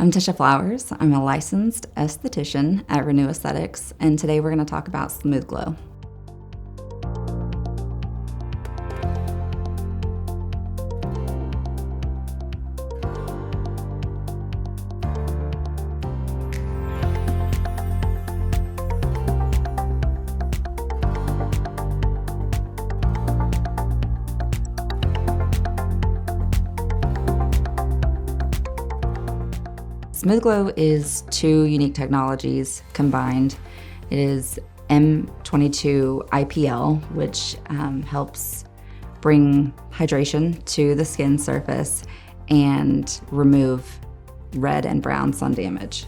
I'm Tisha Flowers. I'm a licensed esthetician at Renew Aesthetics, and today we're going to talk about SmoothGlo. SmoothGlo is two unique technologies combined. It is M22 IPL, which helps bring hydration to the skin surface and remove red and brown sun damage.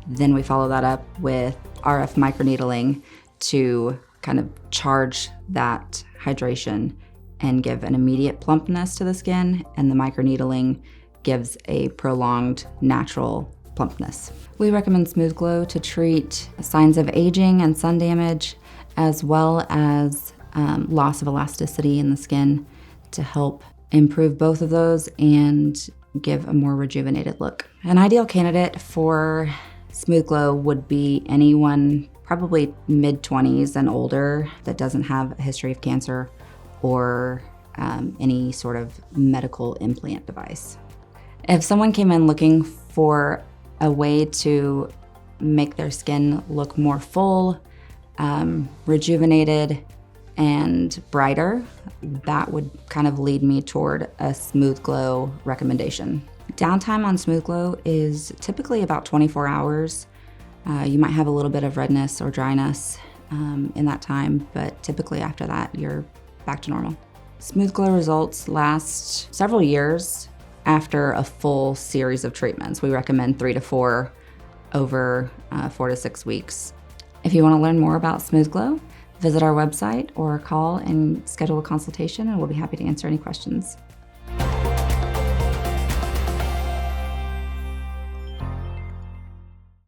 Then we follow that up with RF microneedling to kind of charge that hydration and give an immediate plumpness to the skin, and the microneedling gives a prolonged natural plumpness. We recommend SmoothGlo to treat signs of aging and sun damage, as well as loss of elasticity in the skin, to help improve both of those and give a more rejuvenated look. An ideal candidate for SmoothGlo would be anyone probably mid-20s and older that doesn't have a history of cancer or any sort of medical implant device. If someone came in looking for a way to make their skin look more full, rejuvenated, and brighter, that would kind of lead me toward a SmoothGlo recommendation. Downtime on SmoothGlo is typically about 24 hours. You might have a little bit of redness or dryness in that time, but typically after that, you're back to normal. SmoothGlo results last several years after a full series of treatments. We recommend 3 to 4 over 4 to 6 weeks. If you want to learn more about SmoothGlo, visit our website or call and schedule a consultation, and we'll be happy to answer any questions.